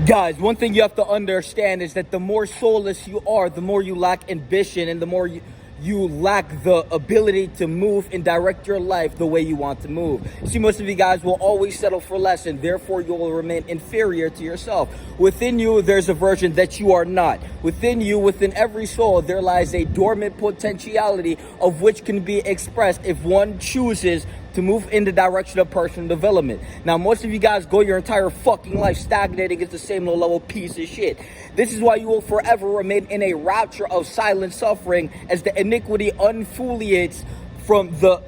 Guys, one thing you have to understand is that the more soulless you are, the more you lack ambition, and the more you lack the ability to move and direct your life the way you want to move. See, most of you guys will always settle for less, and therefore you will remain inferior to yourself. Within you, there's a version that you are not. Within you, within every soul, there lies a dormant potentiality of which can be expressed if one chooses to move in the direction of personal development. Now, most of you guys go your entire fucking life stagnating as the same low-level piece of shit. This is why you will forever remain in a rapture of silent suffering as the iniquity unfoliates from the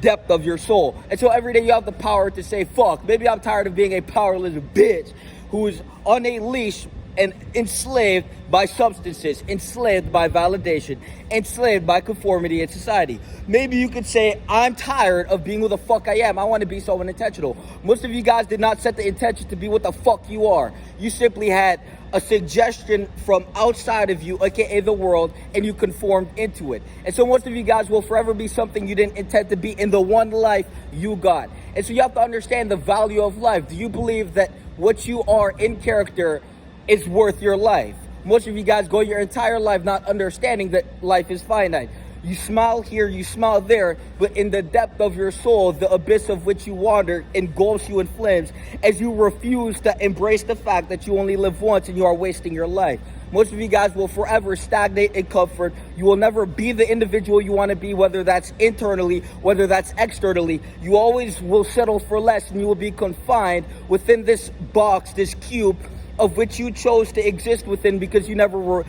depth of your soul. And so every day you have the power to say, fuck, maybe I'm tired of being a powerless bitch who is on a leash and enslaved by substances, enslaved by validation, enslaved by conformity in society. Maybe you could say, I'm tired of being who the fuck I am. I want to be so unintentional. Most of you guys did not set the intention to be what the fuck you are. You simply had a suggestion from outside of you, aka the world, and you conformed into it. And so most of you guys will forever be something you didn't intend to be in the one life you got. And so you have to understand the value of life. Do you believe that what you are in character is worth your life? Most of you guys go your entire life not understanding that life is finite. You smile here, you smile there, but in the depth of your soul, the abyss of which you wander engulfs you in flames as you refuse to embrace the fact that you only live once and you are wasting your life. Most of you guys will forever stagnate in comfort. You will never be the individual you want to be, whether that's internally, whether that's externally. You always will settle for less, and you will be confined within this box, this cube, of which you chose to exist within because you never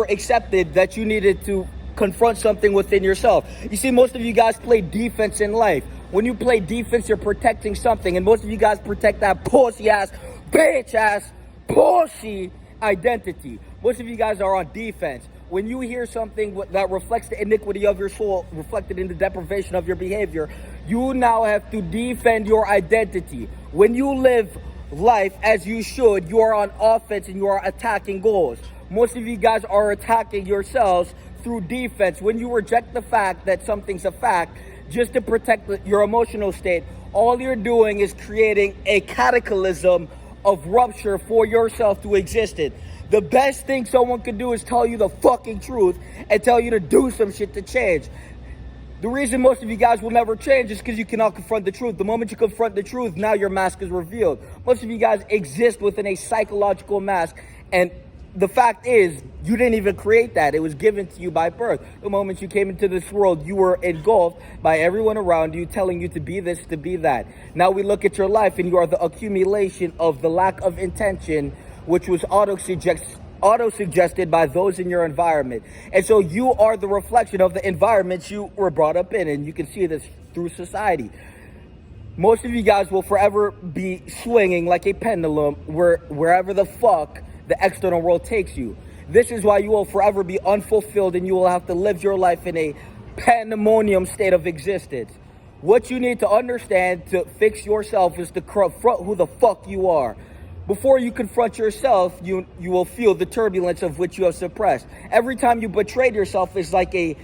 accepted that you needed to confront something within yourself. You see, most of you guys play defense in life. When you play defense, you're protecting something, and most of you guys protect that pussy ass, bitch ass, pussy identity. Most of you guys are on defense. When you hear something that reflects the iniquity of your soul, reflected in the deprivation of your behavior, you now have to defend your identity. When you live life as you should, you are on offense and you are attacking goals. Most of you guys are attacking yourselves through defense. When you reject the fact that something's a fact just to protect your emotional state, all you're doing is creating a cataclysm of rupture for yourself to exist in. The best thing someone could do is tell you the fucking truth and tell you to do some shit to change. The reason most of you guys will never change is because you cannot confront the truth. The moment you confront the truth, now your mask is revealed. Most of you guys exist within a psychological mask, and the fact is, you didn't even create that. It was given to you by birth. The moment you came into this world, you were engulfed by everyone around you, telling you to be this, to be that. Now we look at your life, and you are the accumulation of the lack of intention, which was auto-suggested by those in your environment. And so you are the reflection of the environment you were brought up in, and you can see this through society. Most of you guys will forever be swinging like a pendulum wherever the fuck the external world takes you. This is why you will forever be unfulfilled, and you will have to live your life in a pandemonium state of existence. What you need to understand to fix yourself is to confront who the fuck you are. Before you confront yourself, you will feel the turbulence of which you have suppressed. Every time you betrayed yourself is like a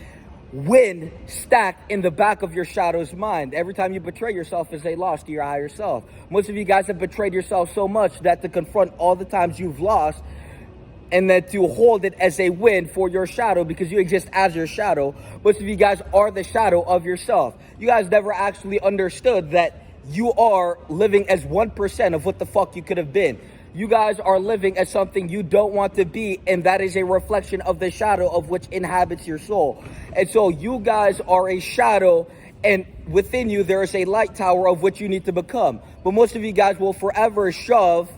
wind stacked in the back of your shadow's mind. Every time you betray yourself is a loss to your higher self. Most of you guys have betrayed yourself so much that to confront all the times you've lost and then to hold it as a win for your shadow, because you exist as your shadow, most of you guys are the shadow of yourself. You guys never actually understood that you are living as 1% of what the fuck you could have been. You guys are living as something you don't want to be, and that is a reflection of the shadow of which inhabits your soul. And so you guys are a shadow, and within you there is a light tower of which you need to become. But most of you guys will forever shove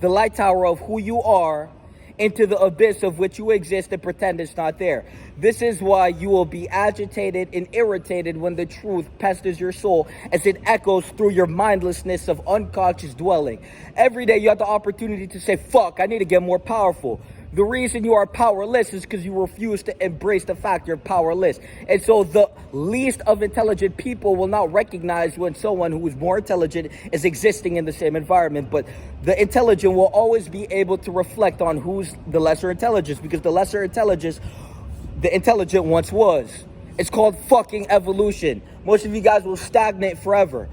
the light tower of who you are into the abyss of which you exist and pretend it's not there. This is why you will be agitated and irritated when the truth pesters your soul as it echoes through your mindlessness of unconscious dwelling. Every day you have the opportunity to say, fuck, I need to get more powerful. The reason you are powerless is because you refuse to embrace the fact you're powerless. And so the least of intelligent people will not recognize when someone who is more intelligent is existing in the same environment. But the intelligent will always be able to reflect on who's the lesser intelligence, because the lesser intelligence, the intelligent once was. It's called fucking evolution. Most of you guys will stagnate forever.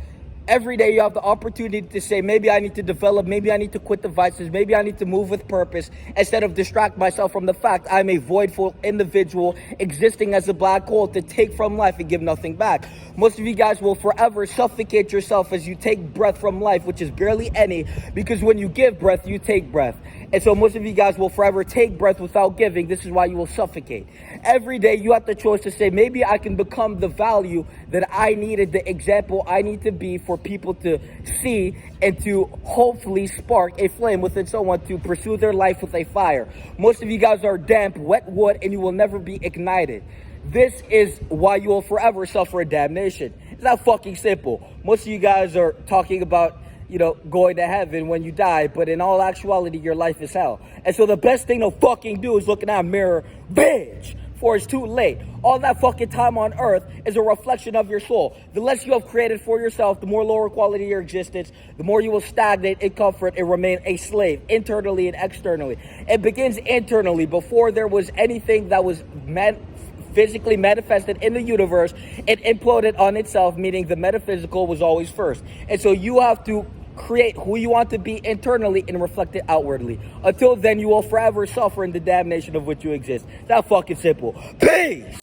Every day you have the opportunity to say, maybe I need to develop, maybe I need to quit the vices, maybe I need to move with purpose, instead of distract myself from the fact I'm a voidful individual existing as a black hole to take from life and give nothing back. Most of you guys will forever suffocate yourself as you take breath from life, which is barely any, because when you give breath, you take breath. And so most of you guys will forever take breath without giving. This is why you will suffocate. Every day you have the choice to say, maybe I can become the value that I needed, the example I need to be for people to see and to hopefully spark a flame within someone to pursue their life with a fire. Most of you guys are damp, wet wood, and you will never be ignited. This is why you will forever suffer a damnation. It's that fucking simple. Most of you guys are talking about, going to heaven when you die, but in all actuality, your life is hell. And so the best thing to fucking do is look in that mirror, bitch, before it's too late. All that fucking time on earth is a reflection of your soul. The less you have created for yourself, the more lower quality your existence, the more you will stagnate in comfort and remain a slave, internally and externally. It begins internally. Before there was anything that was physically manifested in the universe, it imploded on itself, meaning the metaphysical was always first. And so you have to create who you want to be internally and reflect it outwardly. Until then, you will forever suffer in the damnation of which you exist. That fucking simple. Peace!